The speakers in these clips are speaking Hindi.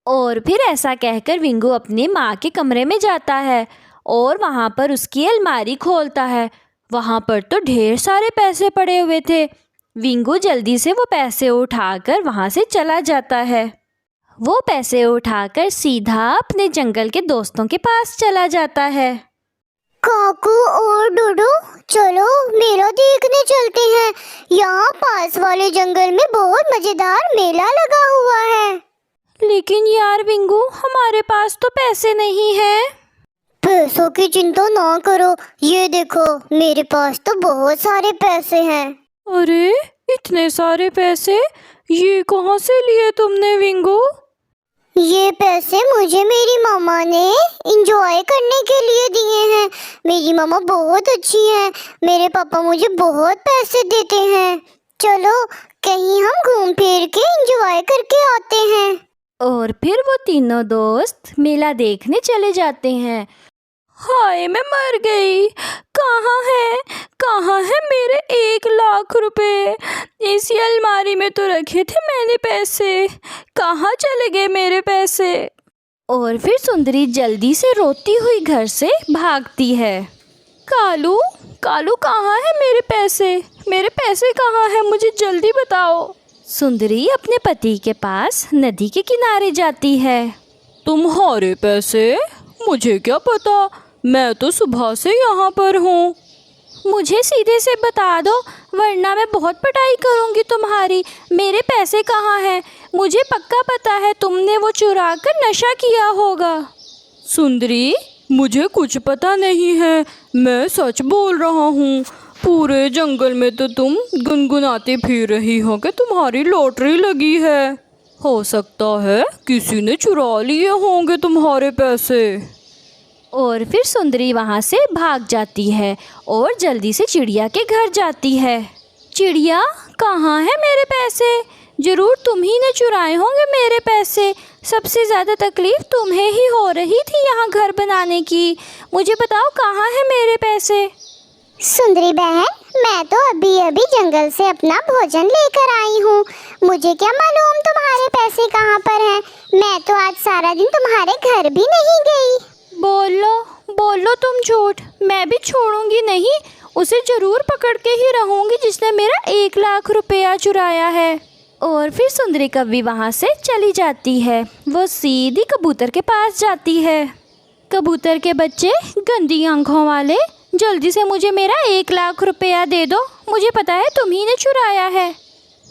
और फिर ऐसा कहकर विंगू अपनी माँ के कमरे में जाता है और वहाँ पर उसकी अलमारी खोलता है। वहाँ पर तो ढेर सारे पैसे पड़े हुए थे। विंगू जल्दी से वो पैसे उठाकर वहाँ से चला जाता है। वो पैसे उठाकर सीधा अपने जंगल के दोस्तों के पास चला जाता है। काकू और डूडू, चलो मेला देखने चलते हैं। यहाँ पास वाले जंगल में बहुत मजेदार मेला लगा हुआ है। लेकिन यार विंगू, हमारे पास तो पैसे नहीं हैं। पैसों की चिंता ना करो, ये देखो मेरे पास तो बहुत सारे पैसे हैं। अरे इतने सारे पैसे, ये कहाँ से लिए तुमने विंगू? ये पैसे मुझे मेरी मामा ने एंजॉय करने के लिए दिए हैं। मेरी मामा बहुत अच्छी है। मेरे पापा मुझे बहुत पैसे देते हैं। चलो कहीं हम घूम फिर के एंजॉय करके आते हैं। और फिर वो तीनों दोस्त मेला देखने चले जाते हैं। हाय मैं मर गई। कहाँ है मेरे 1 लाख रुपए? इसी अलमारी में तो रखे थे मैंने पैसे। कहाँ चले गए मेरे पैसे? और फिर सुंदरी जल्दी से रोती हुई घर से भागती है। कालू कालू, कहाँ है मेरे पैसे? मेरे पैसे कहाँ हैं? मुझे जल्दी बताओ। सुंदरी अपने पति के पास नदी के किनारे जाती है। तुम्हारे पैसे? मुझे क्या पता, मैं तो सुबह से यहाँ पर हूँ। मुझे सीधे से बता दो, वरना मैं बहुत पिटाई करूँगी तुम्हारी। मेरे पैसे कहाँ हैं? मुझे पक्का पता है तुमने वो चुरा कर नशा किया होगा। सुंदरी, मुझे कुछ पता नहीं है, मैं सच बोल रहा हूँ। पूरे जंगल में तो तुम गुनगुनाती फिर रही हो कि तुम्हारी लॉटरी लगी है। हो सकता है किसी ने चुरा लिए होंगे तुम्हारे पैसे। और फिर सुंदरी वहाँ से भाग जाती है और जल्दी से चिड़िया के घर जाती है। चिड़िया, कहाँ है मेरे पैसे? ज़रूर तुम ही ने चुराए होंगे मेरे पैसे। सबसे ज़्यादा तकलीफ़ तुम्हें ही हो रही थी यहाँ घर बनाने की। मुझे बताओ कहाँ है मेरे पैसे? सुंदरी बहन, मैं तो अभी अभी जंगल से अपना भोजन लेकर आई हूँ। मुझे क्या मालूम तुम्हारे पैसे कहाँ पर हैं। मैं तो आज सारा दिन तुम्हारे घर भी नहीं गई। बोलो तुम झूठ। मैं भी छोड़ूंगी नहीं, उसे ज़रूर पकड़ के ही रहूंगी जिसने मेरा 1 लाख रुपया चुराया है। और फिर सुंदरी कव्वी वहाँ से चली जाती है। वो सीधी कबूतर के पास जाती है। कबूतर के बच्चे, गंदी आंखों वाले, जल्दी से मुझे मेरा 1 लाख रुपया दे दो। मुझे पता है तुम्ही ने चुराया है।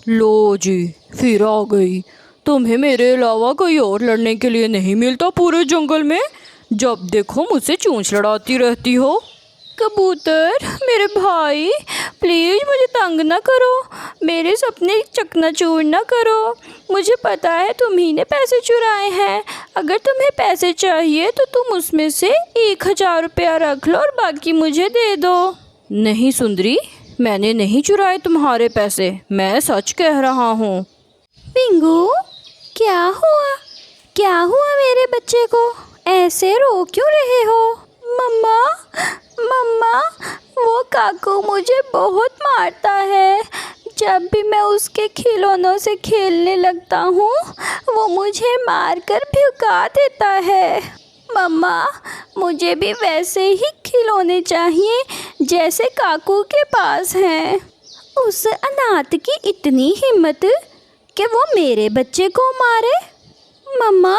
लो जी, फिर आ गई। तुम्हें मेरे अलावा कोई और लड़ने के लिए नहीं मिलता पूरे जंगल में। जब देखो मुझसे चोंच लड़ाती रहती हो। कबूतर मेरे भाई, प्लीज़ मुझे तंग ना करो, मेरे सपने चकनाचूर ना करो। मुझे पता है तुम्ही ने पैसे चुराए हैं। अगर तुम्हें पैसे चाहिए तो तुम उसमें से 1000 रुपया रख लो और बाकी मुझे दे दो। नहीं सुंदरी, मैंने नहीं चुराए तुम्हारे पैसे, मैं सच कह रहा हूँ। पिंगू, क्या हुआ मेरे बच्चे को? ऐसे रो क्यों रहे हो? मम्मा, वो काकू मुझे बहुत मारता है। जब भी मैं उसके खिलौनों से खेलने लगता हूँ, वो मुझे मारकर भगा देता है। मम्मा, मुझे भी वैसे ही खिलौने चाहिए जैसे काकू के पास हैं। उस अनाथ की इतनी हिम्मत कि वो मेरे बच्चे को मारे। मम्मा,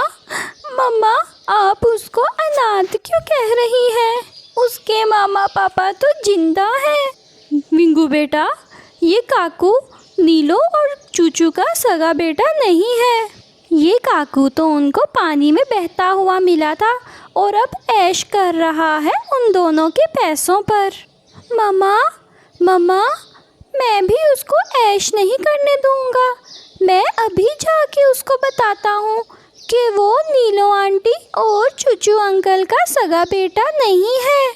आप उसको अनाथ क्यों कह रही हैं? उसके मामा पापा तो जिंदा हैं। विंगू बेटा, ये काकू नीलो और चूचू का सगा बेटा नहीं है। ये काकू तो उनको पानी में बहता हुआ मिला था और अब ऐश कर रहा है उन दोनों के पैसों पर। मम्मा, मैं भी उसको ऐश नहीं करने दूंगा। मैं अभी जाके उसको बताता हूँ कि वो नीलो आंटी और चूचू अंकल का सगा बेटा नहीं है।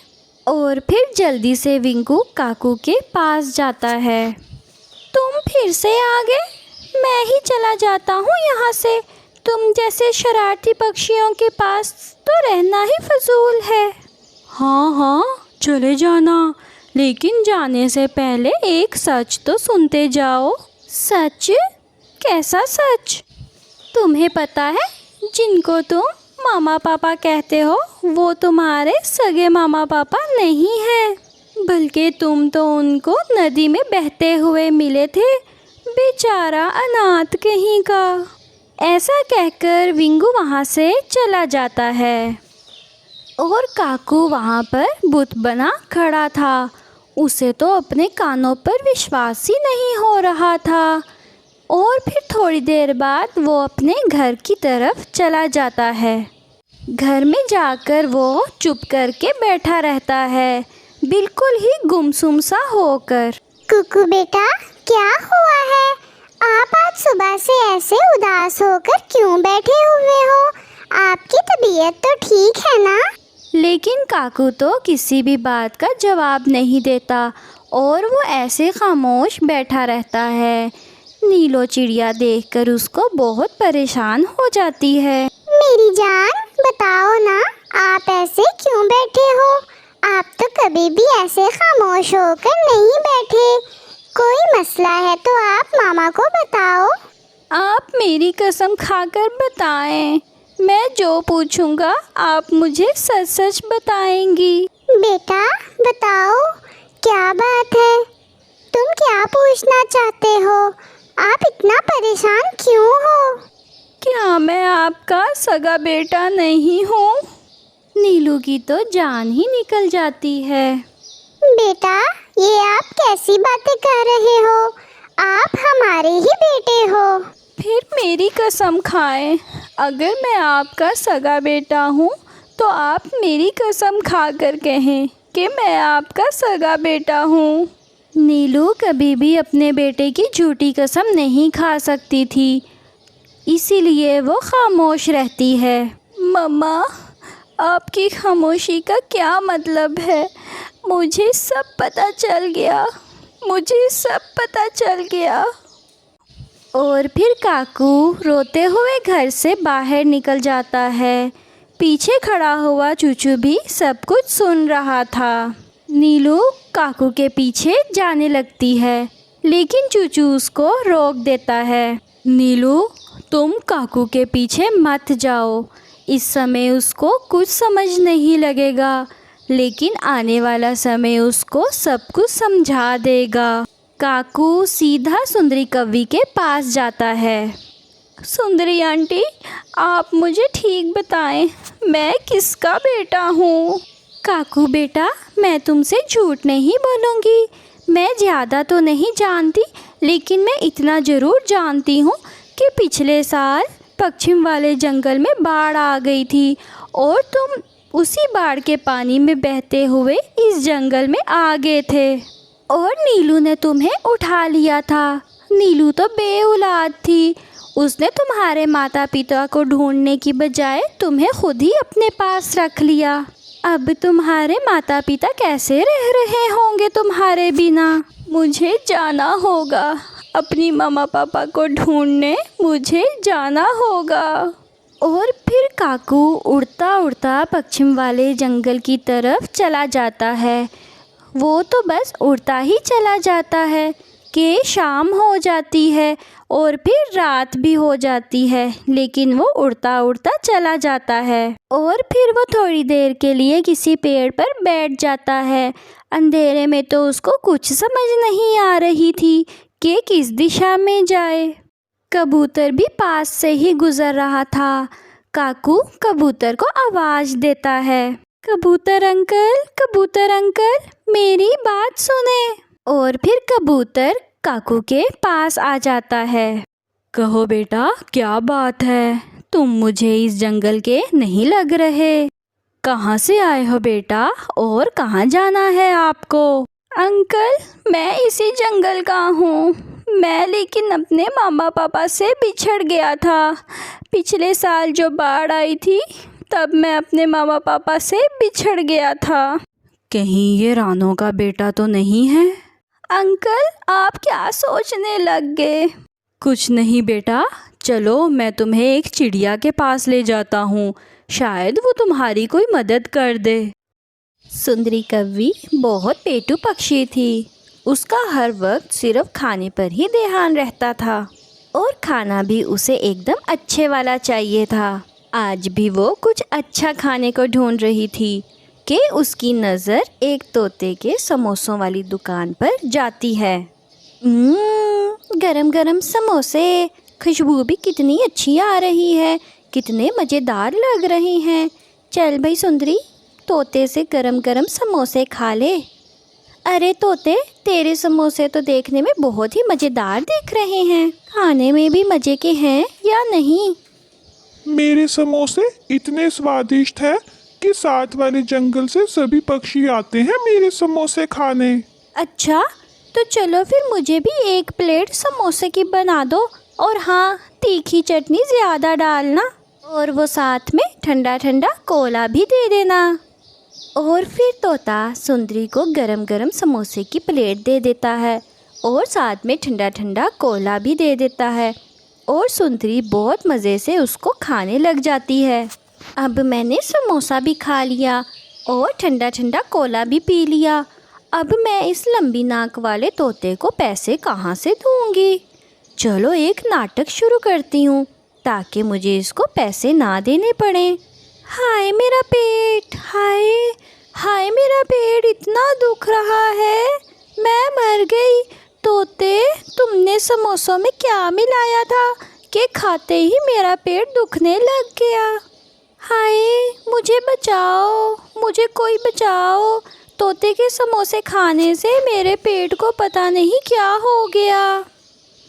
और फिर जल्दी से विंकू काकू के पास जाता है। तुम फिर से आ गए? मैं ही चला जाता हूँ यहाँ से। तुम जैसे शरारती पक्षियों के पास तो रहना ही फजूल है। हाँ, चले जाना, लेकिन जाने से पहले एक सच तो सुनते जाओ। सच? कैसा सच? तुम्हें पता है जिनको तुम मामा पापा कहते हो वो तुम्हारे सगे मामा पापा नहीं है, बल्कि तुम तो उनको नदी में बहते हुए मिले थे। बेचारा अनाथ कहीं का। ऐसा कहकर विंगू वहाँ से चला जाता है और काकू वहाँ पर बुत बना खड़ा था। उसे तो अपने कानों पर विश्वास ही नहीं हो रहा था। और फिर थोड़ी देर बाद वो अपने घर की तरफ चला जाता है। घर में जाकर वो चुप करके बैठा रहता है, बिल्कुल ही गुमसुम सा होकर। कुकू बेटा, क्या हुआ है? आप आज सुबह से ऐसे उदास होकर क्यों बैठे हुए हो? आपकी तबीयत तो ठीक है ना? लेकिन काकू तो किसी भी बात का जवाब नहीं देता और वो ऐसे खामोश बैठा रहता है। नीलो चिड़िया देखकर उसको बहुत परेशान हो जाती है। मेरी जान, बताओ ना, आप ऐसे क्यों बैठे हो? आप तो कभी भी ऐसे खामोश होकर नहीं बैठे। कोई मसला है तो आप मामा को बताओ। आप मेरी कसम खाकर बताएं, मैं जो पूछूंगा आप मुझे सच सच बताएंगी। बेटा बताओ, क्या बात है? तुम क्या पूछना चाहते हो? आप इतना परेशान क्यों हो? क्या मैं आपका सगा बेटा नहीं हूँ? नीलू की तो जान ही निकल जाती है। बेटा, ये आप कैसी बातें कर रहे हो? आप हमारे ही बेटे हो। फिर मेरी कसम खाएं, अगर मैं आपका सगा बेटा हूँ तो आप मेरी कसम खाकर कहें कि मैं आपका सगा बेटा हूँ। नीलू कभी भी अपने बेटे की झूठी कसम नहीं खा सकती थी, इसीलिए वो खामोश रहती है। मम्मा, आपकी खामोशी का क्या मतलब है? मुझे सब पता चल गया, मुझे सब पता चल गया। और फिर काकू रोते हुए घर से बाहर निकल जाता है। पीछे खड़ा हुआ चूचू भी सब कुछ सुन रहा था। नीलू काकू के पीछे जाने लगती है, लेकिन चूचू उसको रोक देता है। नीलू, तुम काकू के पीछे मत जाओ, इस समय उसको कुछ समझ नहीं लगेगा, लेकिन आने वाला समय उसको सब कुछ समझा देगा। काकू सीधा सुंदरी कव्वी के पास जाता है। सुंदरी आंटी, आप मुझे ठीक बताएं, मैं किसका बेटा हूँ? काकू बेटा, मैं तुमसे झूठ नहीं बोलूँगी। मैं ज़्यादा तो नहीं जानती, लेकिन मैं इतना ज़रूर जानती हूँ कि पिछले साल पश्चिम वाले जंगल में बाढ़ आ गई थी और तुम उसी बाढ़ के पानी में बहते हुए इस जंगल में आ गए थे और नीलू ने तुम्हें उठा लिया था। नीलू तो बेऔलाद थी, उसने तुम्हारे माता पिता को ढूंढने की बजाय तुम्हें खुद ही अपने पास रख लिया। अब तुम्हारे माता पिता कैसे रह रहे होंगे तुम्हारे बिना? मुझे जाना होगा, अपनी मामा पापा को ढूंढने मुझे जाना होगा। और फिर काकू उड़ता उड़ता पश्चिम वाले जंगल की तरफ चला जाता है। वो तो बस उड़ता ही चला जाता है कि शाम हो जाती है और फिर रात भी हो जाती है, लेकिन वो उड़ता उड़ता चला जाता है। और फिर वो थोड़ी देर के लिए किसी पेड़ पर बैठ जाता है। अंधेरे में तो उसको कुछ समझ नहीं आ रही थी कि किस दिशा में जाए। कबूतर भी पास से ही गुजर रहा था। काकू कबूतर को आवाज़ देता है, कबूतर अंकल, मेरी बात सुने। और फिर कबूतर काकू के पास आ जाता है। कहो बेटा, क्या बात है? तुम मुझे इस जंगल के नहीं लग रहे। कहाँ से आए हो बेटा और कहाँ जाना है आपको? अंकल, मैं इसी जंगल का हूँ। मैं लेकिन अपने मामा पापा से बिछड़ गया था। पिछले साल जो बाढ़ आई थी तब मैं अपने मामा पापा से बिछड़ गया था। कहीं ये रानो का बेटा तो नहीं है? अंकल, आप क्या सोचने लग गए? कुछ नहीं बेटा, चलो मैं तुम्हें एक चिड़िया के पास ले जाता हूँ, शायद वो तुम्हारी कोई मदद कर दे। सुंदरी कव्वी बहुत पेटू पक्षी थी। उसका हर वक्त सिर्फ खाने पर ही ध्यान रहता था और खाना भी उसे एकदम अच्छे वाला चाहिए था। आज भी वो कुछ अच्छा खाने को ढूंढ रही थी कि उसकी नज़र एक तोते के समोसों वाली दुकान पर जाती है। गरम गरम समोसे, खुशबू भी कितनी अच्छी आ रही है, कितने मज़ेदार लग रहे हैं। चल भाई सुंदरी, तोते से गरम गरम समोसे खा ले। अरे तोते, तेरे समोसे तो देखने में बहुत ही मज़ेदार दिख रहे हैं, खाने में भी मज़े के हैं या नहीं? मेरे समोसे इतने स्वादिष्ट हैं कि साथ वाले जंगल से सभी पक्षी आते हैं मेरे समोसे खाने। अच्छा, तो चलो फिर मुझे भी एक प्लेट समोसे की बना दो, और हाँ, तीखी चटनी ज़्यादा डालना, और वो साथ में ठंडा ठंडा कोला भी दे देना। और फिर तोता सुंदरी को गरम गरम समोसे की प्लेट दे देता है और साथ में ठंडा ठंडा कोला भी दे देता है, और सुंदरी बहुत मज़े से उसको खाने लग जाती है। अब मैंने समोसा भी खा लिया और ठंडा ठंडा कोला भी पी लिया। अब मैं इस लंबी नाक वाले तोते को पैसे कहाँ से दूँगी? चलो एक नाटक शुरू करती हूँ ताकि मुझे इसको पैसे ना देने पड़े। हाय मेरा पेट, हाय हाय मेरा पेट इतना दुख रहा है, मैं मर गई। तोते, तुमने समोसों में क्या मिलाया था कि खाते ही मेरा पेट दुखने लग गया? हाय, मुझे बचाओ, मुझे कोई बचाओ। तोते के समोसे खाने से मेरे पेट को पता नहीं क्या हो गया।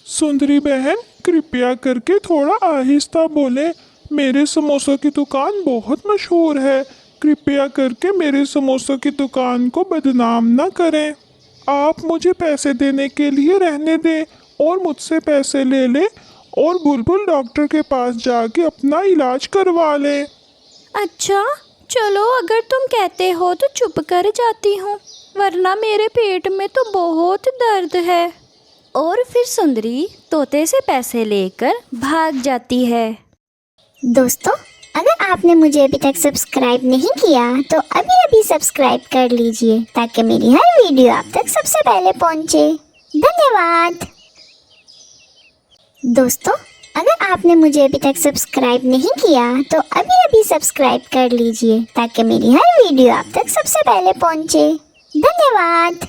सुंदरी बहन, कृपया करके थोड़ा आहिस्ता बोले। मेरे समोसों की दुकान बहुत मशहूर है। कृपया करके मेरे समोसों की दुकान को बदनाम ना करें। आप मुझे पैसे देने के लिए रहने दें और मुझसे पैसे ले लें और बुलबुल डॉक्टर के पास जाके अपना इलाज करवा लें। अच्छा चलो, अगर तुम कहते हो तो चुप कर जाती हूँ, वरना मेरे पेट में तो बहुत दर्द है। और फिर सुंदरी तोते से पैसे लेकर भाग जाती है। दोस्तों, अगर आपने मुझे अभी तक सब्सक्राइब नहीं किया तो अभी अभी सब्सक्राइब कर लीजिए ताकि मेरी हर वीडियो आप तक सबसे पहले पहुंचे। धन्यवाद। दोस्तों, अगर आपने मुझे अभी तक सब्सक्राइब नहीं किया तो अभी अभी सब्सक्राइब कर लीजिए ताकि मेरी हर वीडियो आप तक सबसे पहले पहुंचे। धन्यवाद।